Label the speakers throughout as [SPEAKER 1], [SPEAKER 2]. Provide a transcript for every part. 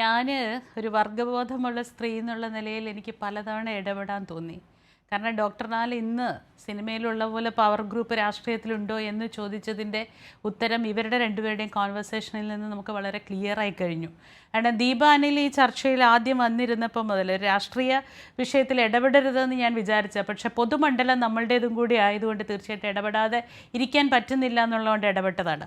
[SPEAKER 1] ഞാൻ ഒരു വർഗ്ഗബോധമുള്ള സ്ത്രീ എന്നുള്ള നിലയിൽ എനിക്ക് പലതവണ ഇടപെടാൻ തോന്നി. കാരണം ഡോക്ടർ നാൽ ഇന്ന് സിനിമയിലുള്ള പോലെ പവർ ഗ്രൂപ്പ് രാഷ്ട്രീയത്തിലുണ്ടോ എന്ന് ചോദിച്ചതിൻ്റെ ഉത്തരം ഇവരുടെ രണ്ടുപേരുടെയും കോൺവെർസേഷനിൽ നിന്ന് നമുക്ക് വളരെ ക്ലിയറായി കഴിഞ്ഞു. കാരണം ദീപ അനിൽ ഈ ചർച്ചയിൽ ആദ്യം വന്നിരുന്നപ്പോൾ മുതൽ രാഷ്ട്രീയ വിഷയത്തിൽ ഇടപെടരുതെന്ന് ഞാൻ വിചാരിച്ച, പക്ഷേ പൊതുമണ്ഡലം നമ്മളുടേതും കൂടി ആയതുകൊണ്ട് തീർച്ചയായിട്ടും ഇടപെടാതെ ഇരിക്കാൻ പറ്റുന്നില്ല എന്നുള്ളതുകൊണ്ട് ഇടപെട്ടതാണ്.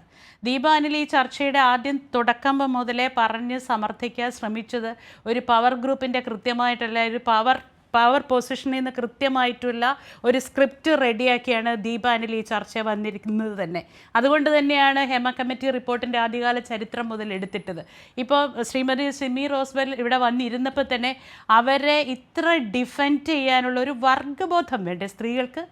[SPEAKER 1] ദീപ അനിൽ ഈ ചർച്ചയുടെ ആദ്യം തുടക്കം മുതലേ പറഞ്ഞ് സമർത്ഥിക്കാൻ ശ്രമിച്ചത് ഒരു പവർ ഗ്രൂപ്പിൻ്റെ കൃത്യമായിട്ടുള്ള ഒരു പവർ പൊസിഷനിൽ നിന്ന് കൃത്യമായിട്ടുള്ള ഒരു സ്ക്രിപ്റ്റ് റെഡിയാക്കിയാണ് ദീപ അനിൽ ഈ ചർച്ച വന്നിരിക്കുന്നത് തന്നെ. അതുകൊണ്ട് തന്നെയാണ് ഹേമ കമ്മിറ്റി റിപ്പോർട്ടിൻ്റെ ആദ്യകാല ചരിത്രം മുതൽ എടുത്തിട്ടത്. ഇപ്പോൾ ശ്രീമതി സിമി റോസ്ബെൽ ഇവിടെ വന്നിരുന്നപ്പോൾ തന്നെ അവരെ ഇത്ര ഡിഫെൻഡ് ചെയ്യാനുള്ള ഒരു വർഗ്ഗബോധം വേണ്ടേ സ്ത്രീകൾക്ക്?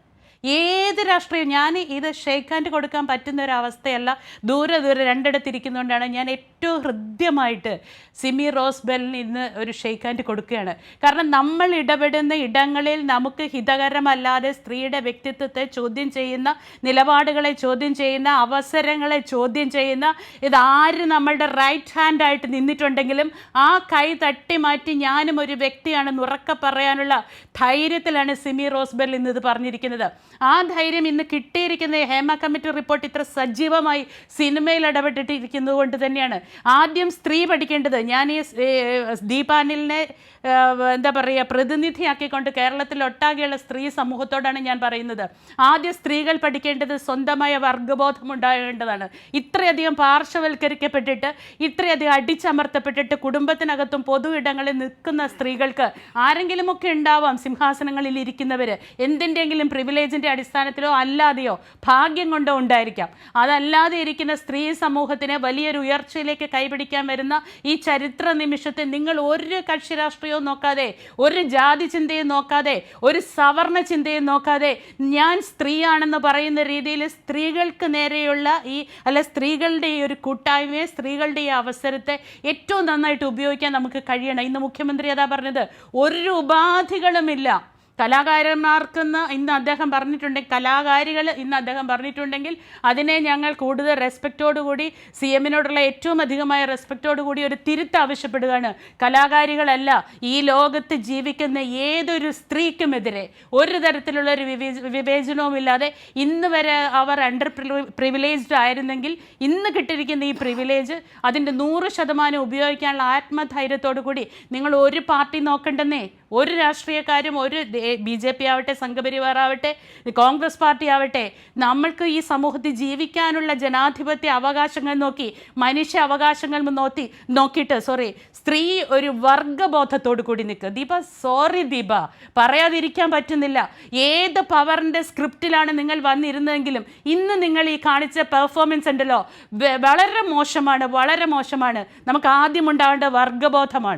[SPEAKER 1] ഏത് രാഷ്ട്രീയം, ഞാൻ ഇത് ഷേക്ക് ഹാൻഡ് കൊടുക്കാൻ പറ്റുന്ന ഒരു അവസ്ഥയല്ല, ദൂരെ രണ്ടിടത്തിരിക്കുന്നതുകൊണ്ടാണ് ഞാൻ ഏറ്റവും ഹൃദ്യമായിട്ട് സിമി റോസ്ബെല്ലിന് ഇന്ന് ഒരു ഷേക്ക് ഹാൻഡ് കൊടുക്കുകയാണ്. കാരണം നമ്മൾ ഇടപെടുന്ന ഇടങ്ങളിൽ നമുക്ക് ഹിതകരമല്ലാതെ സ്ത്രീയുടെ വ്യക്തിത്വത്തെ ചോദ്യം ചെയ്യുന്ന, നിലപാടുകളെ ചോദ്യം ചെയ്യുന്ന, അവസരങ്ങളെ ചോദ്യം ചെയ്യുന്ന, ഇതാര് നമ്മളുടെ റൈറ്റ് ഹാൻഡായിട്ട് നിന്നിട്ടുണ്ടെങ്കിലും ആ കൈ തട്ടി മാറ്റി ഞാനും ഒരു വ്യക്തിയാണെന്ന് ഉറക്കെ പറയാനുള്ള ധൈര്യത്തിലാണ് സിമി റോസ്ബെൽ ഇന്ന് ഇത് പറഞ്ഞിരിക്കുന്നത്. ആ ധൈര്യം ഇന്ന് കിട്ടിയിരിക്കുന്ന ഹേമ കമ്മിറ്റി റിപ്പോർട്ട് ഇത്ര സജീവമായി സിനിമയിൽ ഇടപെട്ടിട്ടിരിക്കുന്നത് കൊണ്ട് തന്നെയാണ്. ആദ്യം സ്ത്രീ പഠിക്കേണ്ടത്, ഞാൻ ഈ ദീപ അനിലിനെ എന്താ പറയുക പ്രതിനിധിയാക്കിക്കൊണ്ട് കേരളത്തിലൊട്ടാകെയുള്ള സ്ത്രീ സമൂഹത്തോടാണ് ഞാൻ പറയുന്നത്. ആദ്യം സ്ത്രീകൾ പഠിക്കേണ്ടത് സ്വന്തമായ വർഗ്ഗബോധം ഉണ്ടാകേണ്ടതാണ്. ഇത്രയധികം പാർശ്വവൽക്കരിക്കപ്പെട്ടിട്ട്, ഇത്രയധികം അടിച്ചമർത്തപ്പെട്ടിട്ട് കുടുംബത്തിനകത്തും പൊതു ഇടങ്ങളിൽ നിൽക്കുന്ന സ്ത്രീകൾക്ക് ആരെങ്കിലുമൊക്കെ ഉണ്ടാവാം സിംഹാസനങ്ങളിൽ ഇരിക്കുന്നവർ, എന്തിൻ്റെങ്കിലും പ്രിവിലേജിൻ്റെ അടിസ്ഥാനത്തിലോ അല്ലാതെയോ ഭാഗ്യം കൊണ്ടോ ഉണ്ടായിരിക്കാം. അതല്ലാതെ ഇരിക്കുന്ന സ്ത്രീ സമൂഹത്തിനെ വലിയൊരു ഉയർച്ചയിലേക്ക് കൈപിടിക്കാൻ വരുന്ന ഈ ചരിത്ര നിമിഷത്തെ നിങ്ങൾ ഒരു കക്ഷി രാഷ്ട്രീയവും നോക്കാതെ, ഒരു ജാതി ചിന്തയും നോക്കാതെ, ഒരു സവർണ ചിന്തയും നോക്കാതെ, ഞാൻ സ്ത്രീയാണെന്ന് പറയുന്ന രീതിയിൽ സ്ത്രീകൾക്ക് നേരെയുള്ള സ്ത്രീകളുടെ ഈ ഒരു കൂട്ടായ്മയെ, സ്ത്രീകളുടെ ഈ അവസരത്തെ ഏറ്റവും നന്നായിട്ട് ഉപയോഗിക്കാൻ നമുക്ക് കഴിയണം. ഇന്ന് മുഖ്യമന്ത്രി അതാ പറഞ്ഞത്, ഒരു ഉപാധികളുമില്ല കലാകാരന്മാർക്കെന്ന് ഇന്ന് അദ്ദേഹം പറഞ്ഞിട്ടുണ്ടെങ്കിൽ, കലാകാരികൾ ഇന്ന് അദ്ദേഹം പറഞ്ഞിട്ടുണ്ടെങ്കിൽ അതിനെ ഞങ്ങൾ കൂടുതൽ റെസ്പെക്റ്റോടുകൂടി, സി എമ്മിനോടുള്ള ഏറ്റവും അധികമായ റെസ്പെക്റ്റോടുകൂടി ഒരു തിരുത്ത് ആവശ്യപ്പെടുകയാണ്. കലാകാരികളല്ല, ഈ ലോകത്ത് ജീവിക്കുന്ന ഏതൊരു സ്ത്രീക്കുമെതിരെ ഒരു തരത്തിലുള്ള ഒരു വിവേചനവുമില്ലാതെ ഇന്ന് വരെ അവർ അണ്ടർ പ്രിവിലേജ്ഡ് ആയിരുന്നെങ്കിൽ ഇന്ന് കിട്ടിയിരിക്കുന്ന ഈ പ്രിവിലേജ് അതിൻ്റെ 100% ഉപയോഗിക്കാനുള്ള ആത്മധൈര്യത്തോടു കൂടി നിങ്ങൾ ഒരു പാർട്ടി നോക്കണ്ടെന്നേ, ഒരു രാഷ്ട്രീയക്കാരും, ഒരു BJP ആവട്ടെ, സംഘപരിവാർ ആവട്ടെ, കോൺഗ്രസ് പാർട്ടി ആവട്ടെ, നമ്മൾക്ക് ഈ സമൂഹത്തിൽ ജീവിക്കാനുള്ള ജനാധിപത്യ അവകാശങ്ങൾ നോക്കി, മനുഷ്യ അവകാശങ്ങൾ നോക്കിയിട്ട് സ്ത്രീ ഒരു വർഗ്ഗബോധത്തോടു കൂടി നിൽക്കുക. ദീപ ദീപ പറയാതിരിക്കാൻ പറ്റുന്നില്ല. ഏത് പവറിൻ്റെ സ്ക്രിപ്റ്റിലാണ് നിങ്ങൾ വന്നിരുന്നതെങ്കിലും ഇന്ന് നിങ്ങൾ ഈ കാണിച്ച പെർഫോമൻസ് ഉണ്ടല്ലോ, വളരെ മോശമാണ്, വളരെ മോശമാണ്. നമുക്ക് ആദ്യം ഉണ്ടാവേണ്ട വർഗ്ഗബോധമാണ്.